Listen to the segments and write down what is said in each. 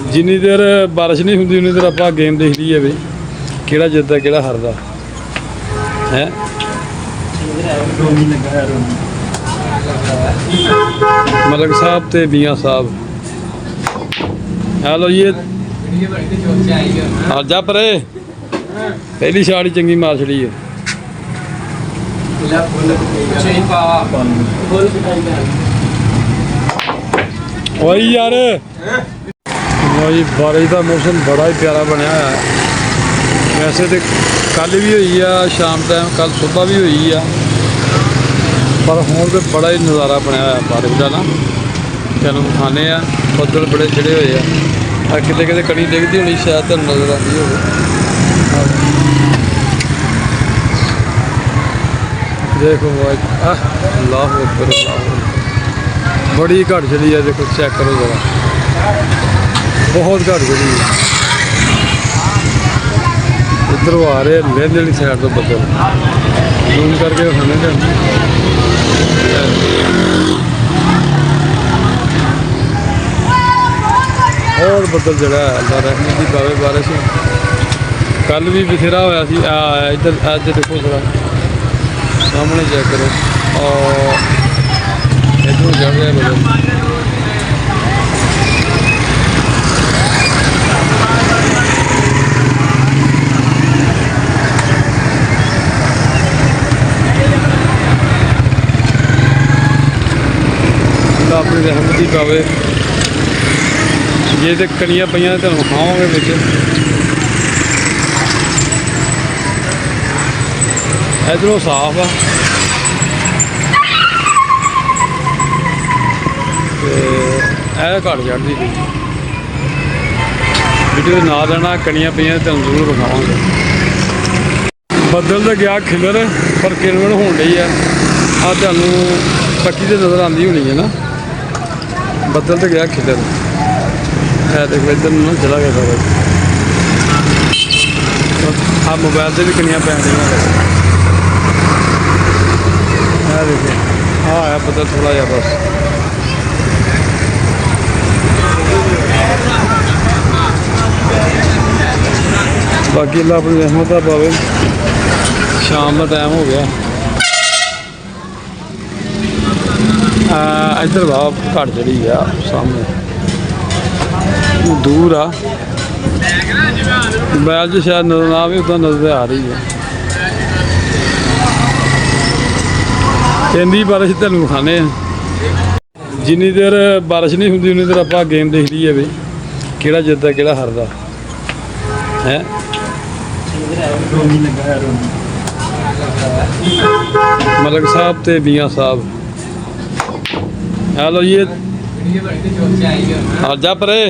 जिन्नी देर बारिश नहीं होंगी उन्नी देर आप गेम देख लीए भी किहड़ा जितदा किहड़ा हारदा है। मलक साहब ते मियाँ साहब हेलो ये जा परे पहली शाट ही चंगी मार छड़ी है। वही यार जी बारिश का मौसम बड़ा ही प्यारा बनया है। वैसे तो कल भी हुई है शाम टाइम कल सुबह भी हुई है पर हुण तो बड़ा ही नज़ारा बनया है बारिश का ना। चलो खाने बदल बड़े चढ़े हुए हैं किते किते कड़ी दिखती होनी शायद तो नज़र आती हो। देखो अल्लाह अकबर बड़ी घट चली है। देखो चेक करो जरा बहुत घट चली है। इधर आ रहे लेंदे वाली साइड तो बदल जूम करके खाने और बदल जड़ा अल्लाह रहमत की पावे बारिश। कल भी बथेरा होया सी इधर अज देखो जरा सामने चेक करो और इधर चढ़ रहा बदल। अपनी रहमत की पावे जे तो कड़ियाँ पईयां तो खाओगे बिच इधरों साफ आ घट चढ़ती पई वीडियो ना लेना कड़ियाँ पईयां तो जरूर विखावांगे। बदल तो गया खिलर पर किरवण होण डई है तुहानूं पक्की तो नज़र आती होनी है ना। बदल तो गया खिलर है देखो इधर ना चला गया सारा। आप मोबाइल से भी कनियाँ पैन रही देखो हाँ है बदल थोड़ा जहा बस। बाकी अल्लाह अपनी रहमत पावे। शाम का टाइम हो गया इधर वाह घट चढ़ी है सामने दूर आ मोबाइल च शायद नजर ना भी उतना नजर आ रही है। इंदी बारिश तुहानूं विखाने जिन्नी देर बारिश नहीं होंगी उन्नी देर आप गेम देख लीए भी किहड़ा जितदा किहड़ा हारदा है। मलक साहब ते मियाँ साहब हेलो ये जा परे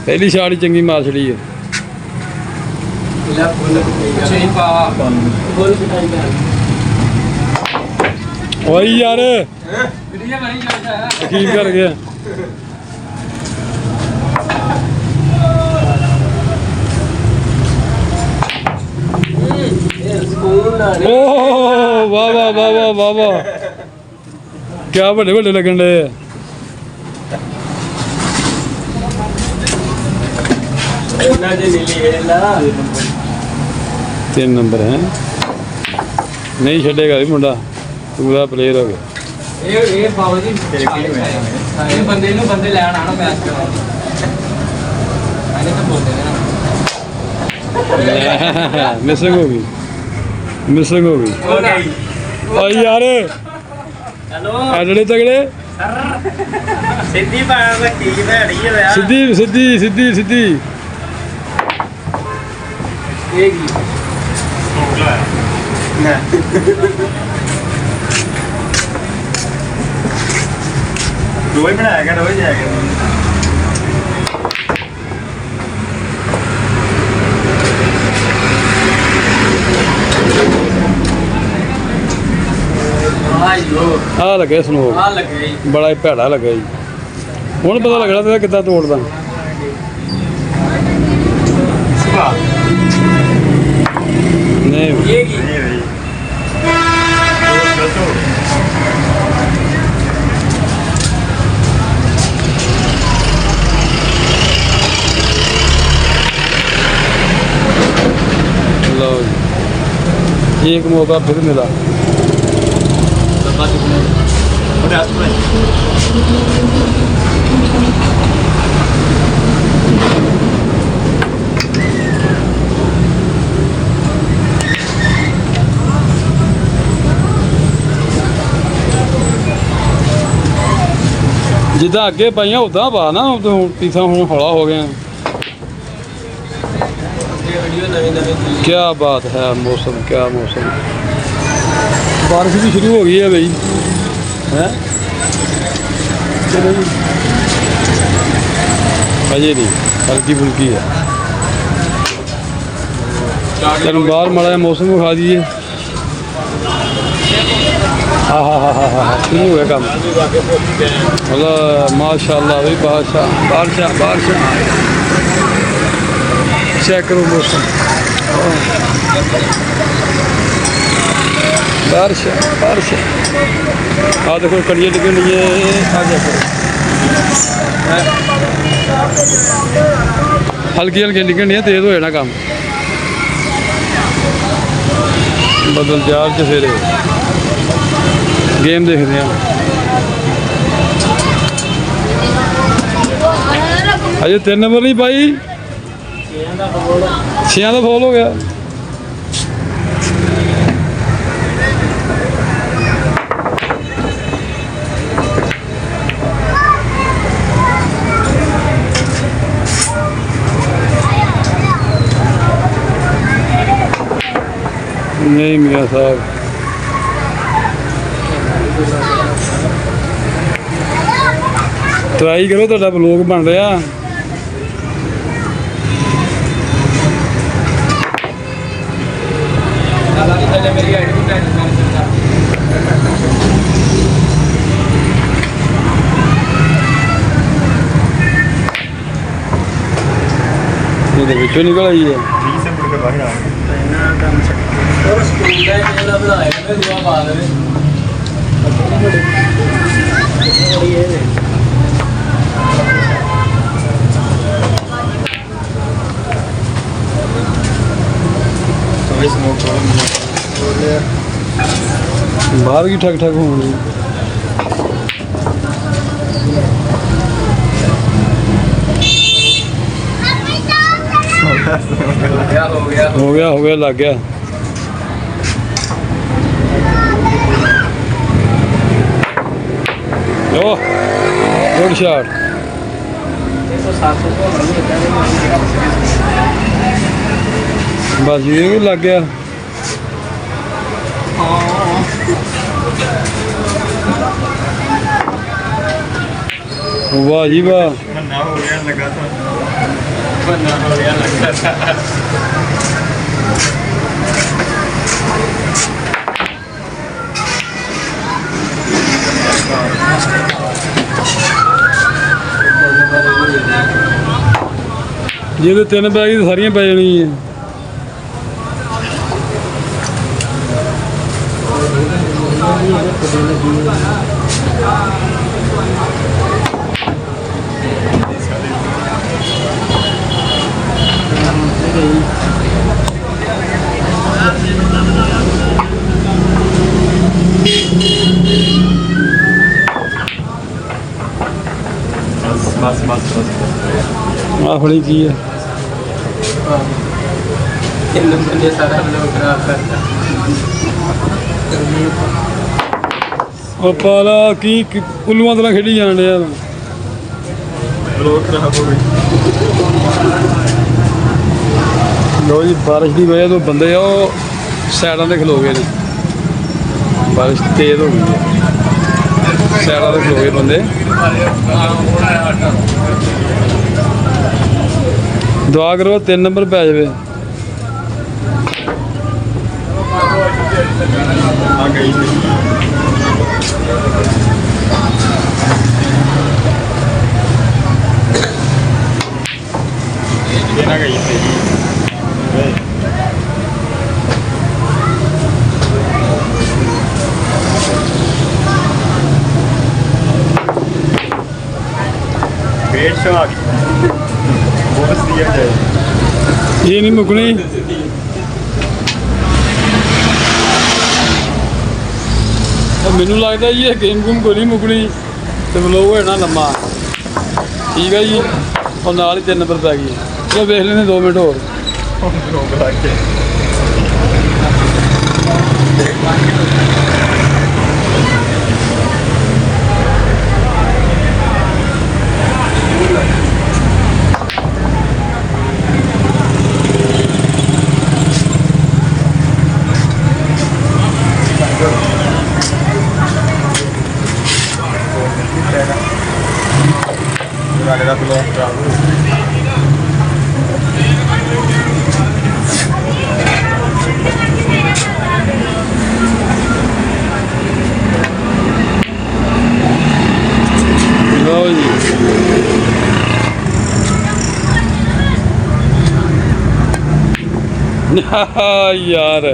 पहली शाट ही चंगी मार छड़ी है। वही यार यकीन कर गया। ओह वाह वाह वाह वाह वाह वाह क्या बड़े बड़े लगन डे। तीन नंबर है नहीं छड़ेगा भी मुंडा पूरा प्लेयर हो गया। मिसिंग हो गई मिसिंग हो गई यार तगड़े सीधी सीधी सीधी सीधी रोज बनाया कर रोज जाएगा। आ लगे स्नो बड़ा ही भैड़ा लगे जी। हुण पता लगना तो कितना तोड़दा नहीं एक मौका फिर मिला। जिदा अगे पाइया उदा पा ना, पीछा हूँ हौला हो गया। क्या बात है, मौसम क्या मौसम, बारिश भी शुरू हो गई है भाई है। अजे नहीं, हल्की फुल्की है। तेन बाहर माड़ा मौसम विखा दिए। हाँ हाँ हाँ हाँ हाँ शुरू हो गया काम। मतलब माशाल्लाह भाई, बादशाह बादशाह बादशाह। चेक करो मौसम, बारिश बारिश। आ देखो कड़ियाँ निकल रही है। आ देखो हल्की हल्की निकल रही है, तेज हो जाना काम। बदल जार च फिर गेम देखते हैं। अजे 3 नंबर नहीं पाई, 6 का फॉल हो गया। नहीं मियाँ साहब, ट्राई करो, तो ब्लॉग बन रहा। ये बिचों निकल आई है। बाहर की ठक ठक होनी। हो गया लग गया। Oh good shot. बस ये भी लग गया। वाह जी वाह, मन्ना हो गया लगा था, मन्ना हो गया लगा था। जे तो 3 पै गई तो सारियां पै जानी है। बस बस बस आ फड़ी की है। ਉਹ ਪਾਲਾ ਕੀ ਕੁੱਲੂਆਂ ਤਰ੍ਹਾਂ ਖੇਡੀ ਜਾਣ ਡਿਆ। ब्लॉग खराब हो गई। ਲੋ ਜੀ, ਬਾਰਿਸ਼ ਦੀ ਵਜ੍ਹਾ ਤੋਂ ਬੰਦੇ ਆ ਉਹ ਸਾਈਡਾਂ 'ਤੇ ਖਲੋ ਗਏ ਨੇ। ਬਾਰਿਸ਼ ਤੇਜ਼ ਹੋ ਗਈ ਹੈ, ਸਾਈਡਾਂ 'ਤੇ ਖਲੋ ਗਏ ਬੰਦੇ। ਦੁਆ ਕਰੋ 3 ਨੰਬਰ ਪੈ ਜਾਵੇ। आ गई देना गई थी। वेट शो आ गई, बोनस दिया जाए। ये नहीं मुकनी। ਮੈਨੂੰ ਲੱਗਦਾ ਜੀ ਇਹ ਗੇਮ ਗੂਮ ਕੋਈ ਨਹੀਂ ਮੁਕਣੀ ਤੇ ਵਲੋਗ ਹੋਣਾ ਲੰਮਾ। ਠੀਕ ਹੈ ਜੀ, ਉਹ ਨਾਲ ਹੀ 3 ਨੰਬਰ ਪੈ ਗਈ। ਚਲੋ ਵੇਖ ਲੈਂਦੇ 2 ਮਿੰਟ ਹੋਰ। ਦਾ ਬਲੌਗ ਖਰਾਬ ਹੋ ਲਓ ਜੀ, ਯਾਰ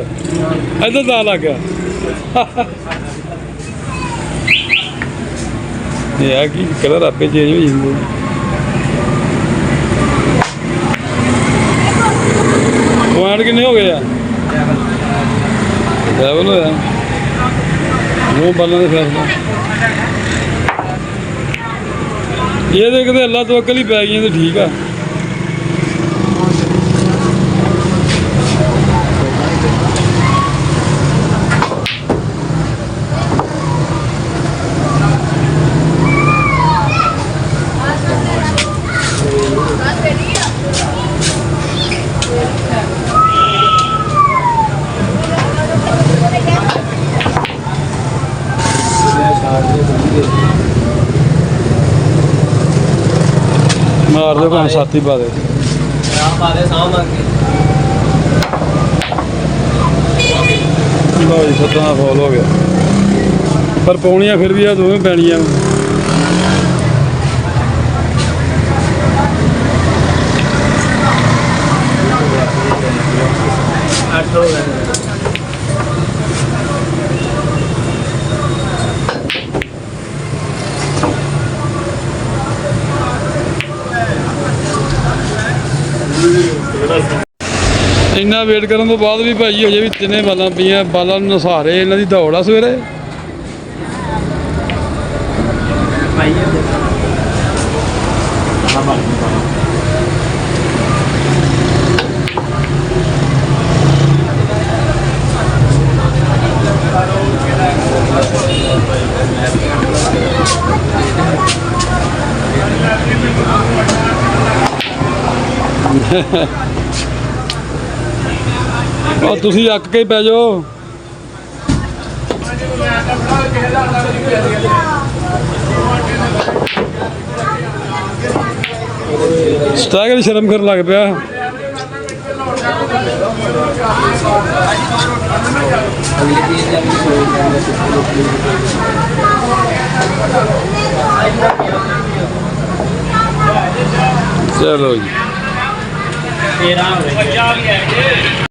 ਇੱਧਰ ਦਾ ਲੱਗ ਗਿਆ। ਇਹ ਆ ਕੀ ਕਲਰ ਆਪੇ ਚੇਂਜ ਹੋ ਜਾਂਦੇ। ਪੁਆਇੰਟ ਕਿੰਨੇ ਹੋ ਗਏ ਆ? ਲੈਵਲ ਹੋਇਆ ਉਹ ਬਾਲਾਂ ਦੇ ਫੈਸਲਾ। ਇਹ ਤੇ ਕਿਤੇ ਅੱਲਾ ਤਵੱਕਲ ਹੀ ਪੈ ਗਈਆਂ ਤੇ ਠੀਕ ਆ। ਮਾਰ ਦੇ ਭਾਵੇਂ ਸਾਥੀ ਪਾ ਦੇ। ਲਓ ਜੀ, 7 ਦਾ ਫੌਲ ਹੋ ਗਿਆ, ਪਰ ਪਾਉਣੀਆਂ ਫਿਰ ਵੀ ਆ ਦੋਵੇਂ ਪੈਣੀਆਂ। ਇੰਨਾ ਵੇਟ ਕਰਨ ਤੋਂ ਬਾਅਦ ਵੀ ਭਾਈ ਹਜੇ ਵੀ 3 ਬਾਲਾਂ ਪਈਆਂ। ਬਾਲਾਂ ਨੂੰ ਨਸਾ ਰਹੇ, ਇਹਨਾਂ ਦੀ ਦੌੜ ਆ ਸਵੇਰੇ। ਉਹ ਤੁਸੀਂ ਅੱਕ ਕੇ ਪੈ ਜਾਓ। ਸਟਾਗਰ ਸ਼ਰਮ ਕਰਨ ਲੱਗ ਪਿਆ। ਚਲੋ ਜੀ, 13 ਹੋ ਗਏ।